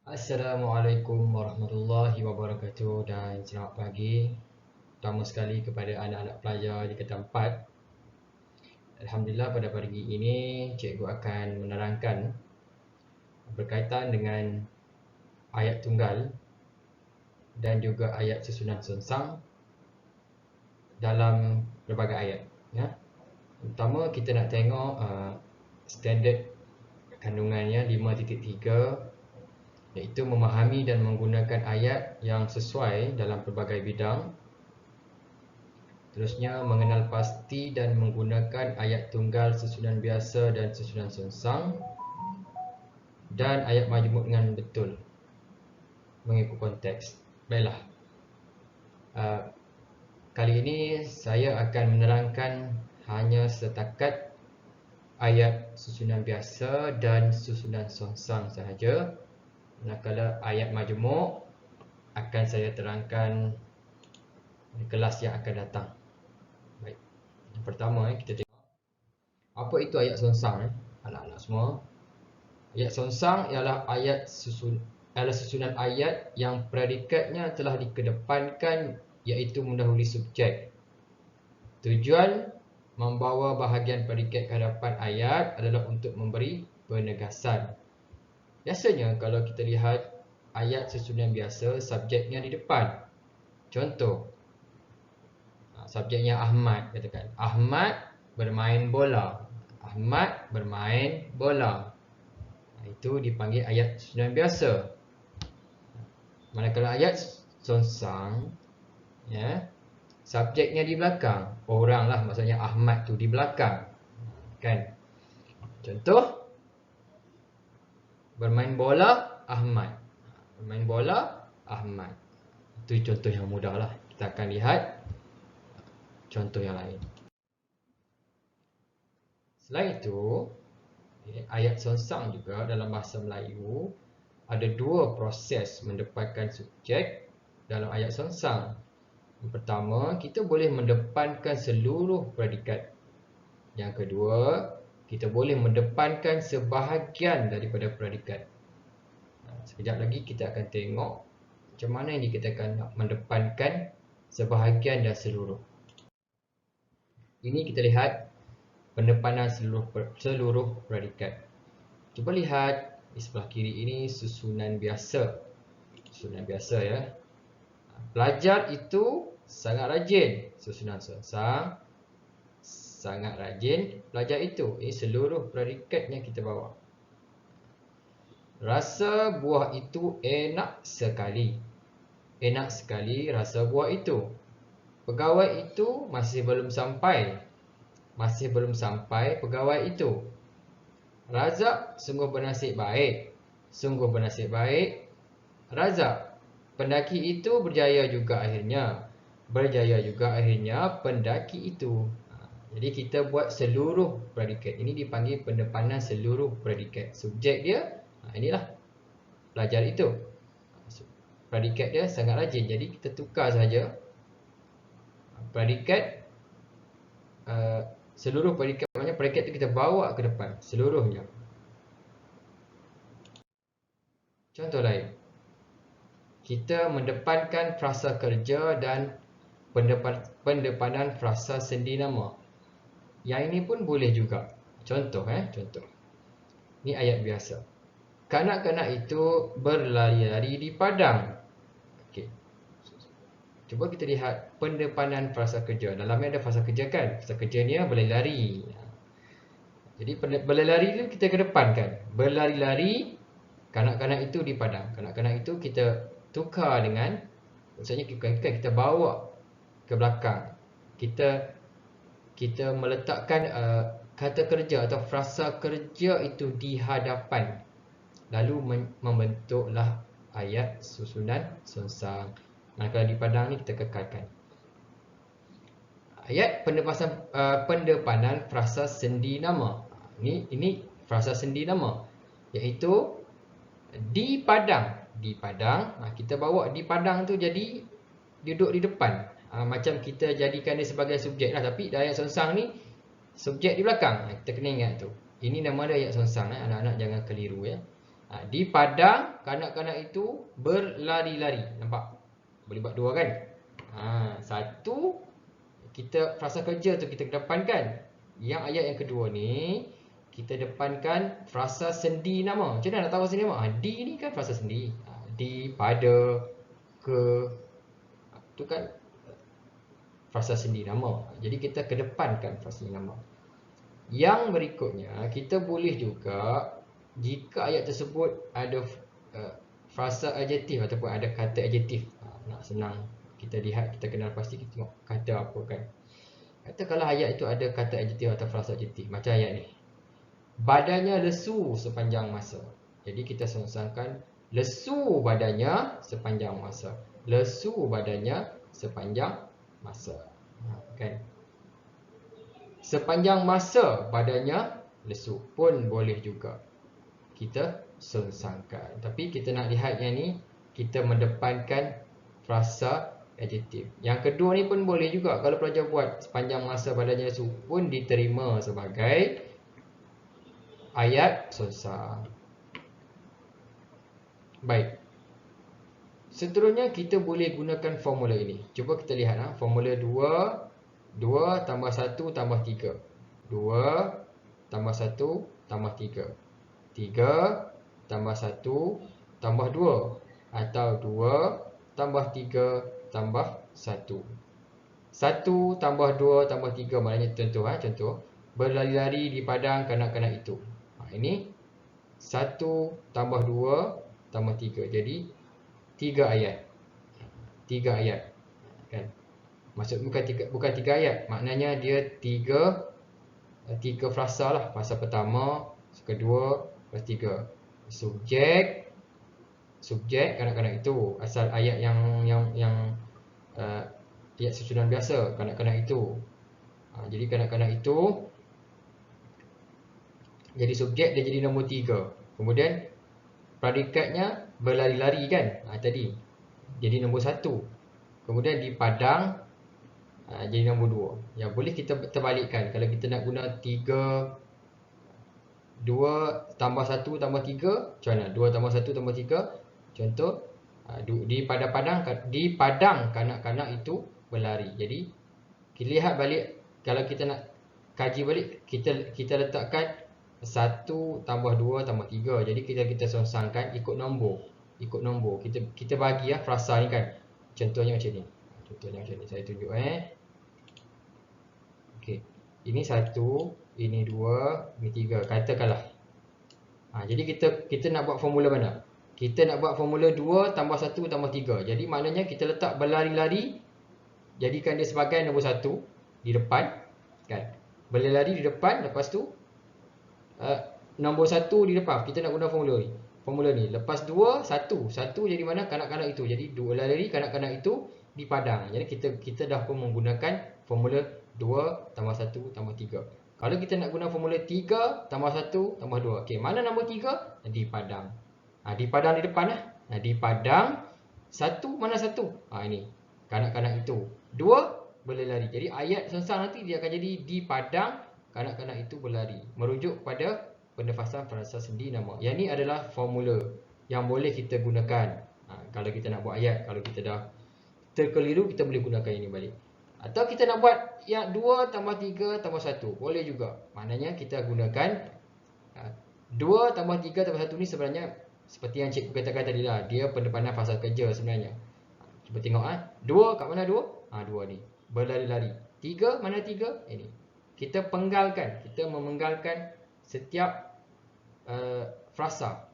Assalamualaikum warahmatullahi wabarakatuh dan selamat pagi. Pertama sekali kepada anak-anak pelajar di Ketam 4. Alhamdulillah pada pagi ini cikgu akan menerangkan berkaitan dengan ayat tunggal dan juga ayat susunan sonsang dalam pelbagai ayat. Ya. Pertama kita nak tengok standard kandungannya 5.3, iaitu memahami dan menggunakan ayat yang sesuai dalam pelbagai bidang. Terusnya mengenal pasti dan menggunakan ayat tunggal, susunan biasa dan susunan sonsang, dan ayat majmuk dengan betul mengikut konteks. Baiklah, kali ini saya akan menerangkan hanya setakat ayat susunan biasa dan susunan sonsang sahaja. Manakala ayat majmuk akan saya terangkan di kelas yang akan datang. Baik, yang pertama kita tengok apa itu ayat sonsang. Anak-anak semua, ayat sonsang ialah susunan ayat yang predikatnya telah dikedepankan, iaitu mendahului subjek. Tujuan membawa bahagian predikat ke hadapan ayat adalah untuk memberi penegasan. Biasanya kalau kita lihat ayat susunan biasa, subjeknya di depan. Contoh, subjeknya Ahmad, katakan Ahmad bermain bola. Ahmad bermain bola. Itu dipanggil ayat susunan biasa. Manakala ayat sonsang, ya, subjeknya di belakang. Orang lah, maksudnya Ahmad tu di belakang. Kan? Contoh, bermain bola Ahmad. Bermain bola Ahmad. Itu contoh yang mudah lah. Kita akan lihat contoh yang lain. Selain itu, ayat sonsang juga dalam bahasa Melayu ada dua proses mendepankan subjek dalam ayat sonsang. Yang pertama, kita boleh mendepankan seluruh predikat. Yang kedua, kita boleh mendepankan sebahagian daripada predikat. Sekejap lagi kita akan tengok macam mana yang dikatakan nak mendepankan sebahagian dan seluruh. Ini kita lihat pendepanan seluruh predikat. Cuba lihat di sebelah kiri ini susunan biasa. Susunan biasa, ya. Pelajar itu sangat rajin. Susunan sonsang, sangat rajin pelajar itu. Ini seluruh predikat yang kita bawa. Rasa buah itu enak sekali. Enak sekali rasa buah itu. Pegawai itu masih belum sampai. Masih belum sampai pegawai itu. Razak sungguh bernasib baik. Sungguh bernasib baik Razak. Pendaki itu berjaya juga akhirnya. Berjaya juga akhirnya pendaki itu. Jadi kita buat seluruh predikat. Ini dipanggil pendepanan seluruh predikat. Subjek dia, inilah pelajar itu. Predikat dia sangat rajin. Jadi kita tukar saja predikat, seluruh predikat, maknanya predikat itu kita bawa ke depan seluruhnya. Contoh lain, kita mendepankan frasa kerja dan pendepanan frasa sendi nama. Yang ini pun boleh juga. Contoh, contoh. Ini ayat biasa. Kanak-kanak itu berlari-lari di padang. Okey. Cuba kita lihat pendepanan frasa kerja. Dalamnya ada frasa kerja kan? Frasa kerja ni berlari-lari. Jadi berlari-lari itu kita ke depan kan? Berlari-lari, kanak-kanak itu di padang. Kanak-kanak itu kita tukar dengan, maksudnya kita bawa ke belakang. Kita meletakkan kata kerja atau frasa kerja itu di hadapan. Lalu membentuklah ayat susunan sonsang. Manakala di padang ni kita kekalkan. Ayat pendepanan frasa sendi nama. Ini frasa sendi nama, iaitu di padang. Di padang, kita bawa di padang tu jadi duduk di depan. Macam kita jadikan dia sebagai subjek lah. Tapi ayat sonsang ni subjek di belakang. Kita kena ingat tu. Ini nama dia ayat sonsang. Anak-anak jangan keliru, ya. Di padang kanak-kanak itu berlari-lari. Nampak? Boleh buat dua kan? Satu, kita frasa kerja tu kita kedepankan. Yang ayat yang kedua ni, kita depankan frasa sendi nama. Macam mana nak tahu sendi nama? Di ni kan frasa sendi. Di, pada, ke. Tu kan frasa sendi nama. Jadi kita kedepankan frasa sendi nama. Yang berikutnya, kita boleh juga, jika ayat tersebut ada frasa adjektif ataupun ada kata adjektif, nak senang kita lihat, kita kenal pasti, kita tengok kata apa kan. Katakanlah ayat itu ada kata adjektif atau frasa adjektif. Macam ayat ni, badannya lesu sepanjang masa. Jadi kita songsankan lesu badannya sepanjang masa. Lesu badannya sepanjang masa. Kan? Sepanjang masa badannya lesu pun boleh juga kita songsankan. Tapi kita nak lihat yang ni, kita mendepankan frasa adjektif. Yang kedua ni pun boleh juga. Kalau pelajar buat sepanjang masa badannya lesu pun diterima sebagai ayat songsang. Baik. Seterusnya kita boleh gunakan formula ini. Cuba kita lihat formula 2 tambah 1 tambah 3. 2 tambah 1 tambah 3. 3 tambah 1 tambah 2. Atau 2 tambah 3 tambah 1. 1 tambah 2 tambah 3, maknanya contoh. Berlari-lari di padang kanak-kanak itu. Ini 1 tambah 2 tambah 3. Jadi 3 ayat. 3 ayat. Kan? Maksud bukan 3 ayat. Maknanya dia 3 frasa lah. Frasa pertama, kedua, ketiga. Subjek kanak-kanak itu. Asal ayat yang ayat susunan biasa, kanak-kanak itu. Jadi kanak-kanak itu jadi subjek, dia jadi nombor 3. Kemudian predikatnya berlari-lari kan, tadi jadi nombor 1. Kemudian di padang jadi nombor 2. Ya, boleh kita terbalikkan. Kalau kita nak guna 2 tambah 1 tambah 3, macam mana? 2 tambah 1 tambah 3. Contoh, di padang kanak-kanak itu berlari. Jadi kita lihat balik, kalau kita nak kaji balik, kita letakkan 1 tambah 2 tambah 3. Jadi kita songsangkan ikut nombor. Kita bagi frasa ni kan. Contohnya macam ni. Saya tunjuk Okey. Ini 1, ini 2, ini 3. Katakanlah. Jadi kita nak buat formula mana? Kita nak buat formula 2 tambah 1 tambah 3. Jadi maknanya kita letak berlari-lari, jadikan dia sebagai nombor 1 di depan kan. Berlari di depan, lepas tu nombor 1 di depan. Kita nak guna formula ni. Lepas 2, 1 jadi mana? Kanak-kanak itu. Jadi 2 lari kanak-kanak itu di padang. Jadi kita dah pun menggunakan formula 2 tambah 1 tambah 3. Kalau kita nak guna formula 3 tambah 1 tambah 2. Okey, mana nombor 3? Di padang. Di padang di depan di padang. 1 mana 1? Ini kanak-kanak itu. 2 berlari. Jadi ayat songsang nanti dia akan jadi di padang kanak-kanak itu berlari. Merujuk pada pendefasan frasa sendi nama. Yang ini adalah formula yang boleh kita gunakan. Kalau kita nak buat ayat, kalau kita dah terkeliru, kita boleh gunakan ini balik. Atau kita nak buat yang 2 tambah 3 tambah 1. Boleh juga. Maknanya kita gunakan 2 tambah 3 tambah 1 ni sebenarnya seperti yang cikgu katakan tadi lah. Dia pendepanan frasa kerja sebenarnya. Cuba tengok 2 kat mana 2? 2 ni. Berlari-lari. 3 mana 3? Ini. Kita penggalkan. Kita memenggalkan setiap frasa.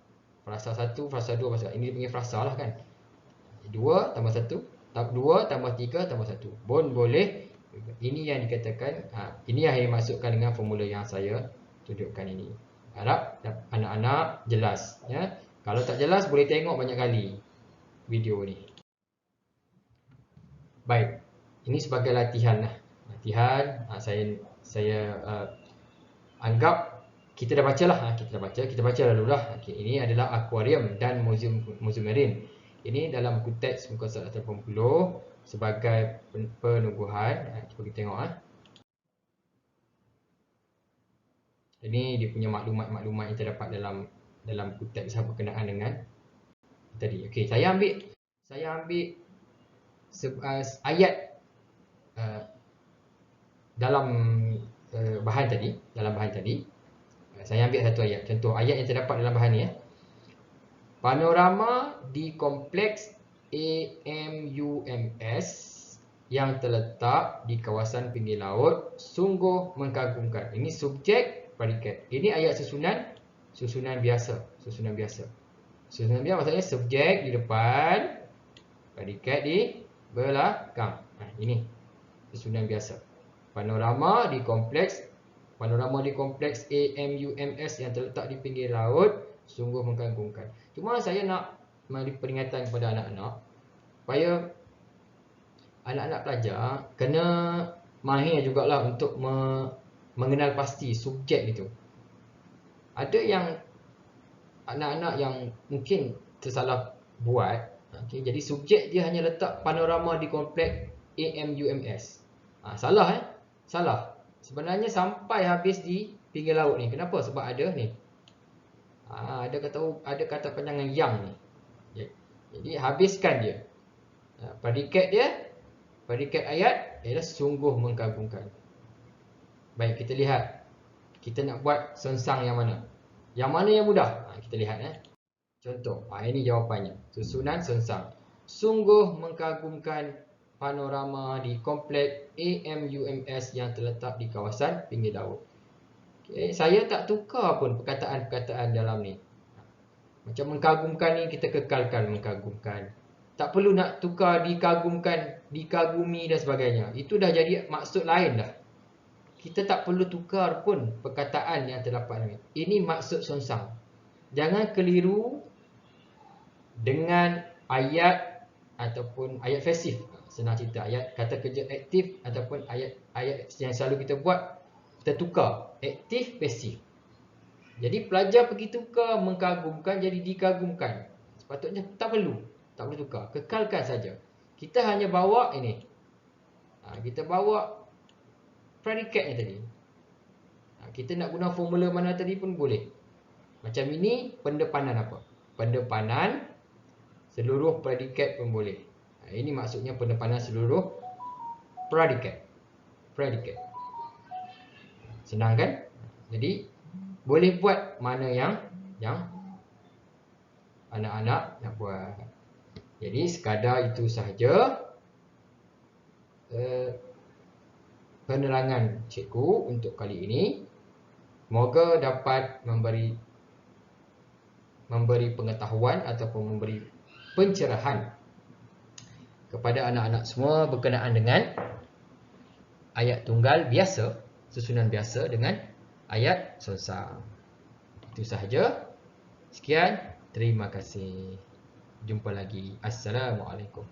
Frasa 1, frasa 2, frasa. Ini dia punya frasa lah kan. 2 tambah 1. 2 tambah 3 tambah 1. Pun boleh. Ini yang dikatakan, ini yang dimaksudkan dengan formula yang saya tunjukkan ini. Harap anak-anak jelas. Ya. Kalau tak jelas, boleh tengok banyak kali video ni. Baik. Ini sebagai latihan lah. Latihan, saya anggap kita dah baca lah. Kita baca lalu lah. Okay, ini adalah akuarium dan museum marine. Ini dalam buku teks muka surat 80 sebagai penubuhan. Cuba kita tengok Ini dia punya maklumat-maklumat yang terdapat dalam dalam buku teks berkenaan dengan tadi. Okey, saya ambil ayat dalam bahan tadi, saya ambil satu ayat. Contoh ayat yang terdapat dalam bahan ni. Panorama di kompleks AMUMS yang terletak di kawasan pinggir laut sungguh mengagumkan. Ini subjek, predikat. Ini ayat susunan biasa. Susunan biasa maksudnya subjek di depan, predikat di belakang. Ini susunan biasa. Panorama di kompleks AMUMS yang terletak di pinggir laut sungguh mengagumkan. Cuma saya nak beri peringatan kepada anak-anak supaya anak-anak pelajar kena mahir jugalah untuk mengenal pasti subjek itu. Ada yang anak-anak yang mungkin tersalah buat, jadi subjek dia hanya letak panorama di kompleks AMUMS. Salah. Sebenarnya sampai habis di pinggir laut ni. Kenapa? Sebab ada ni. Ada kata panjangan yang ni. Jadi habiskan dia. Predikat ayat ialah sungguh mengagumkan. Baik, kita lihat. Kita nak buat sonsang yang mana? Yang mana yang mudah? Kita lihat. Contoh, ini jawapannya. Susunan sonsang. Sungguh mengagumkan panorama di kompleks AMUMS yang terletak di kawasan pinggir laut. Okay, saya tak tukar pun perkataan-perkataan dalam ni. Macam mengagumkan ni kita kekalkan mengagumkan. Tak perlu nak tukar dikagumkan, dikagumi dan sebagainya. Itu dah jadi maksud lain dah. Kita tak perlu tukar pun perkataan yang terdapat ni. Ini maksud sonsang. Jangan keliru dengan ayat ataupun ayat pasif. Senang cerita, ayat kata kerja aktif ataupun ayat yang selalu kita buat, kita tukar aktif pasif. Jadi pelajar pergi tukar mengagumkan jadi dikagumkan. Sepatutnya tak perlu tukar, kekalkan saja. Kita hanya bawa ini. Kita bawa predikatnya tadi. Kita nak guna formula mana tadi pun boleh. Macam ini pendepanan apa? Pendepanan seluruh predikat pun boleh. Ini maksudnya pendepanan seluruh predikat. Senang kan? Jadi boleh buat mana yang anak-anak nak buat. Jadi sekadar itu sahaja penerangan cikgu untuk kali ini. Semoga dapat memberi pengetahuan ataupun memberi pencerahan kepada anak-anak semua berkenaan dengan ayat tunggal biasa, susunan biasa dengan ayat sonsang. Itu sahaja. Sekian, terima kasih. Jumpa lagi. Assalamualaikum.